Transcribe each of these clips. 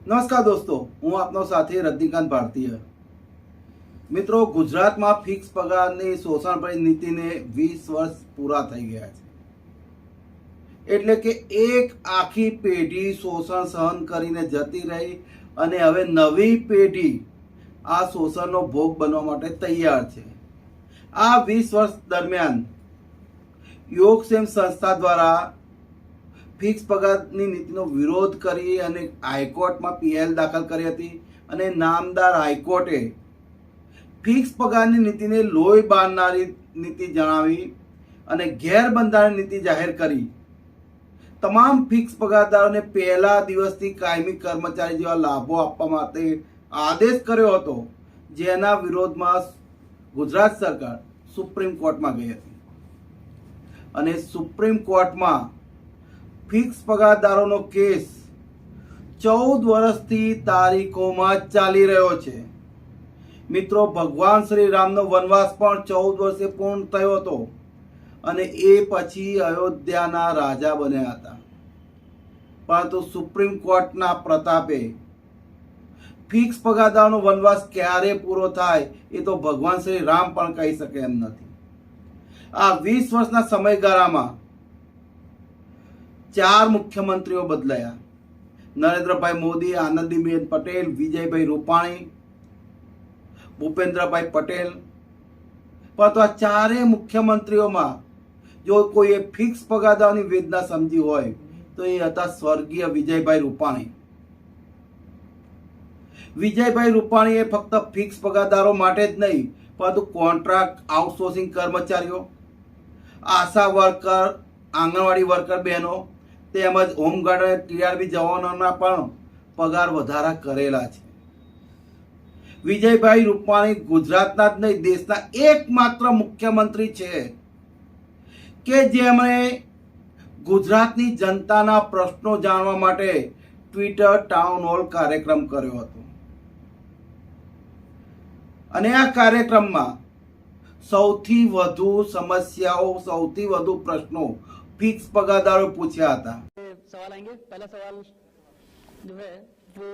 નમસ્કાર દોસ્તો, હું આપનો સાથી રજનીકાંત ભારતીય. મિત્રો, ગુજરાતમાં ફિક્સ પગારની શોષણભરી નીતિને 20 વર્ષ પૂરા થઈ ગયા છે. એટલે કે એક આખી પેઢી શોષણ સહન કરીને જતી રહી અને હવે નવી પેઢી આ શોષણનો ભોગ બનવા માટે તૈયાર છે. આ 20 વર્ષ દરમિયાન યોગક્ષેમ સંસ્થા દ્વારા ફિક્સ પગારની નીતિનો વિરોધ કરી અને હાઈકોર્ટમાં પીએલ દાખલ કરી હતી અને નામદાર હાઈકોર્ટે ફિક્સ પગારની નીતિને લોહી બાંધનારી નીતિ જણાવી અને ગેરબંધારણીય નીતિ જાહેર કરી. તમામ ફિક્સ પગારદારોને પહેલા દિવસથી કાયમી કર્મચારી જેવા લાભો આપવા માટે આદેશ કર્યો હતો, જેના વિરોધમાં ગુજરાત સરકાર સુપ્રીમ કોર્ટમાં ગઈ હતી અને સુપ્રીમ કોર્ટમાં ફિક્સ પગારદારોનો કેસ 14 વર્ષથી તારીખોમાં ચાલી રહ્યો છે. મિત્રો, ભગવાન શ્રી રામનો વનવાસ પણ 14 વર્ષે પૂર્ણ થયો હતો અને એ પછી અયોધ્યાના રાજા બન્યા હતા. પરંતુ સુપ્રીમ કોર્ટના પ્રતાપે ફિક્સ પગારદારોનો વનવાસ ક્યારે પૂરો થાય એ તો ભગવાન શ્રી રામ પણ કહી શકે એમ નથી. આ 20 વર્ષના સમયગાળામાં 4 મુખ્યમંત્રીઓ બદલાયા: નરેન્દ્રભાઈ મોદી, આનંદીબેન પટેલ, વિજયભાઈ રૂપાણી, ભૂપેન્દ્રભાઈ પટેલ. પરંતુ આ 4 મુખ્યમંત્રીઓમાં જો કોઈએ ફિક્સ પગારદારોની વેદના સમજી હોય તો એ હતા સ્વર્ગીય વિજયભાઈ રૂપાણી. વિજયભાઈ રૂપાણીએ ફક્ત ફિક્સ પગારદારો માટે જ નહીં, પરંતુ કોન્ટ્રાક્ટ આઉટસોર્સિંગ કર્મચારીઓ, આશા વર્કર, આંગણવાડી વર્કર બહેનો તેમજ હોમગાર્ડ અને ટીઆરબી જવાનોના પણ પગાર વધારા કરેલા છે. વિજયભાઈ રૂપાણી ગુજરાતના જ નહીં, દેશના એકમાત્ર મુખ્યમંત્રી છે કે જેમણે ગુજરાતની જનતાના પ્રશ્નો જાણવા માટે ટ્વિટર ટાઉન હોલ કાર્યક્રમ કર્યો હતો અને આ કાર્યક્રમમાં સૌથી વધુ સમસ્યાઓ, સૌથી વધુ પ્રશ્નો फिक्स पगारदारों पूछा था. सवाल आएंगे. पहला सवाल जो है वो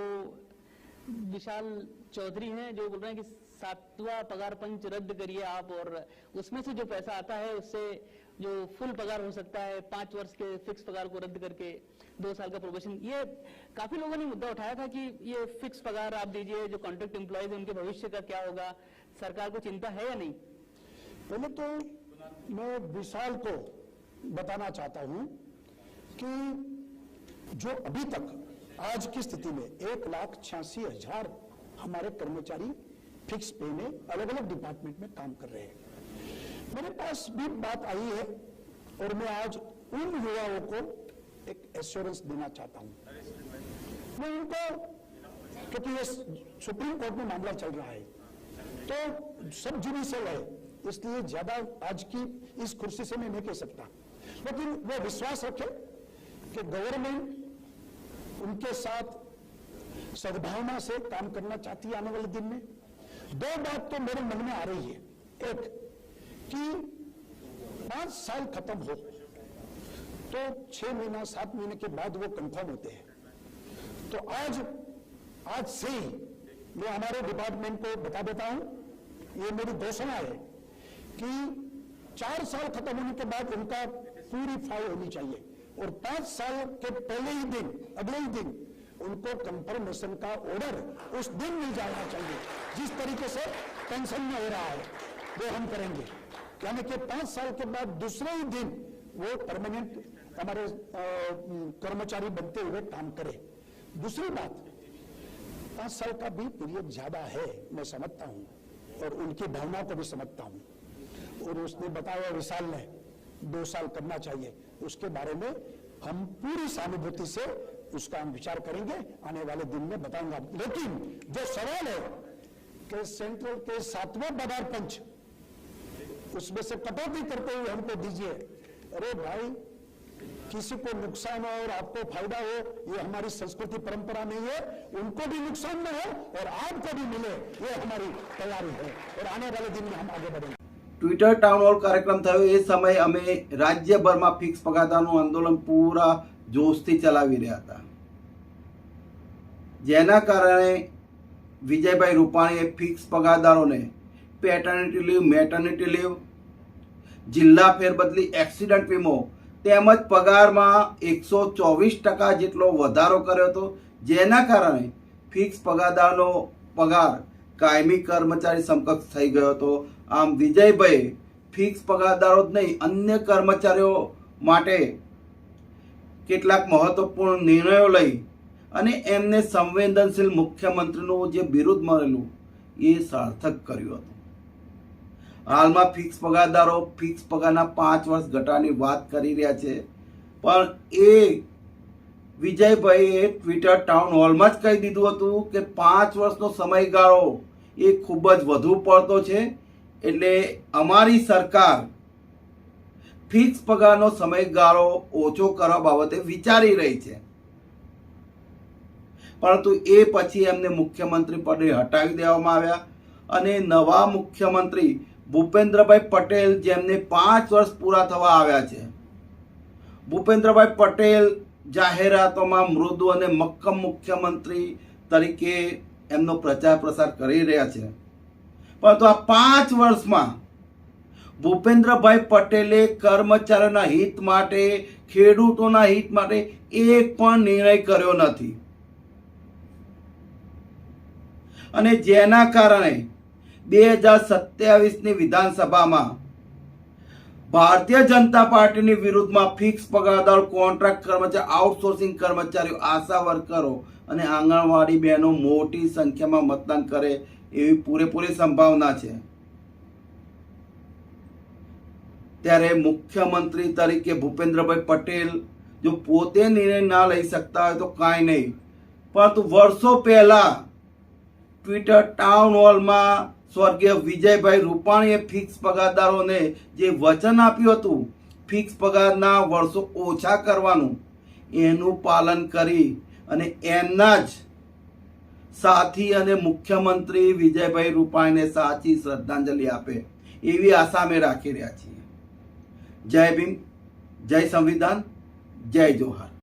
विशाल चौधरी हैं, जो बोल रहे हैं कि 7वां पगार पंच रद्द करिए आप, और उसमें से जो पैसा आता है उससे जो फुल पगार हो सकता है 5 वर्ष के फिक्स पगार को रद्द करके 2 साल का प्रोबेशन. ये काफी लोगों ने मुद्दा उठाया था कि ये फिक्स पगार आप दीजिए, जो कॉन्ट्रैक्ट एम्प्लॉयज है उनके भविष्य का क्या होगा, सरकार को चिंता है या नहीं? पहले तो मैं विशाल को बताना चाहता हूं कि जो अभी तक आज की स्थिति में 1,86,000 हमारे कर्मचारी फिक्स पे में अलग अलग डिपार्टमेंट में काम कर रहे हैं. मेरे पास भी बात आई है और मैं आज उन युवाओं को एक एश्योरेंस देना चाहता हूं. मैं उनको, क्योंकि ये सुप्रीम कोर्ट में मामला चल रहा है तो सब जुडिशियल है, इसलिए ज्यादा आज की इस कुर्सी से मैं नहीं कह सकता, लेकिन वो विश्वास रखे कि गवर्नमेंट उनके साथ सद्भावना से काम करना चाहती है. आने वाले दिन में 2 बात तो मेरे मन में आ रही है. एक कि 5 साल खत्म हो तो 6 महीना 7 महीने के बाद वो कंफर्म होते हैं. तो आज से ही मैं हमारे डिपार्टमेंट को बता देता हूं, ये मेरी घोषणा है कि 4 साल खत्म होने के बाद उनका पूरी फाइल होनी चाहिए और 5 साल के पहले ही दिन, अगले ही दिन उनको कंफर्मेशन का ऑर्डर उस दिन मिल जाना चाहिए. जिस तरीके से पेंशन में हो रहा है वो हम करेंगे, यानी कि 5 साल के बाद दूसरे ही दिन वो परमानेंट हमारे कर्मचारी बनते हुए काम करे. दूसरी बात, 5 साल का भी पीरियड ज्यादा है, मैं समझता हूं और उनकी भावनाओं को भी समझता हूं. और उसने बताया, विशाल ने 2 साल करना चाहिए, उसके बारे में हम पूरी सहानुभूति से उसका हम विचार करेंगे, आने वाले दिन में बताऊंगा. लेकिन जो सवाल है कि सेंट्रल के 7वां पगार पंच उसमें से कटौती करते हुए हमको दीजिए, अरे भाई, किसी को नुकसान हो और आपको फायदा हो, ये हमारी संस्कृति परंपरा नहीं है. उनको भी नुकसान न हो और आपको भी मिले, ये हमारी तैयारी है और आने वाले दिन में हम आगे बढ़ेंगे. ટ્વિટર ટાઉન હોલ કાર્યક્રમ થયો એ સમયે અમે રાજ્યભરમાં ફિક્સ પગારદારનું આંદોલન પૂરા જોશથી ચલાવી રહ્યા હતા. જેના કારણે વિજયભાઈ રૂપાણીએ fix પગારદારોને paternity leave, maternity leave, જિલ્લા ફેરબદલી, એક્સિડન્ટ વીમો તેમજ પગારમાં 124% જેટલો વધારો કર્યો હતો, જેના કારણે ફિક્સ પગારદારનો પગાર કાયમી કર્મચારી સમકક્ષ થઈ ગયો હતો. આમ વિજયભાઈ ફિક્સ પગારદારો જ નહીં, અન્ય કર્મચારીઓ માટે કેટલાક મહત્વપૂર્ણ નિર્ણયો લઈ અને એમને સંવેદનશીલ મુખ્યમંત્રીનું જે બિરુદ મળેલું એ સાર્થક કર્યું હતું. હાલમાં ફિક્સ પગારદારો ફિક્સ પગારના 5 વર્ષ ઘટાડવાની વાત કરી રહ્યા છે, પણ એ વિજયભાઈએ ટ્વિટર ટાઉન હોલમાં જ કહી દીધું હતું કે 5 વર્ષનો સમયગાળો એ ખૂબ જ વધુ પડતો છે, એટલે અમારી સરકાર ફિક્સ પગારનો સમયગાળો ઓછો કરવા બાબતે વિચારી રહી છે. પરંતુ એ પછી એમને મુખ્યમંત્રી પદે હટાવી દેવામાં આવ્યા અને નવા મુખ્યમંત્રી ભૂપેન્દ્રભાઈ પટેલ, જેમને 5 વર્ષ પૂરા થવા આવ્યા છે. ભૂપેન્દ્રભાઈ પટેલ જાહેરાતોમાં મૃદુ અને મક્કમ મુખ્યમંત્રી તરીકે એમનો પ્રચાર પ્રસાર કરી રહ્યા છે, પરંતુ આ 5 વર્ષમાં ભૂપેન્દ્રભાઈ પટેલે કર્મચારીઓના હિત માટે, ખેડૂતોના હિત માટે એક પણ નિર્ણય કર્યો નથી. અને જેના કારણે 2027ની વિધાનસભામાં ભારતીય જનતા પાર્ટીની વિરુદ્ધમાં ફિક્સ પગારદાર, કોન્ટ્રાક્ટ કર્મચારી, આઉટસોર્સિંગ કર્મચારીઓ, આશા વર્કરો અને આંગણવાડી બહેનો મોટી સંખ્યામાં મતદાન કરે એવી પૂરેપૂરી સંભાવના છે. ત્યારે મુખ્યમંત્રી તરીકે ભૂપેન્દ્રભાઈ પટેલ જો પોતે નિર્ણય ના લઈ શકતા હોય તો કાંઈ નહીં, પરંતુ વર્ષો પહેલા ટ્વિટર ટાઉન હોલમાં સ્વર્ગીય વિજયભાઈ રૂપાણીએ ફિક્સ પગારદારોને જે વચન આપ્યું હતું ફિક્સ પગારના વર્ષો ઓછા કરવાનું, એનું પાલન કરી અને એમના જ સાથી અને મુખ્યમંત્રી વિજયભાઈ રૂપાણીને સાચી શ્રદ્ધાંજલિ આપે એવી આશા અમે રાખી રહ્યા છીએ. જય ભીમ, જય સંવિધાન, જય જોહાર.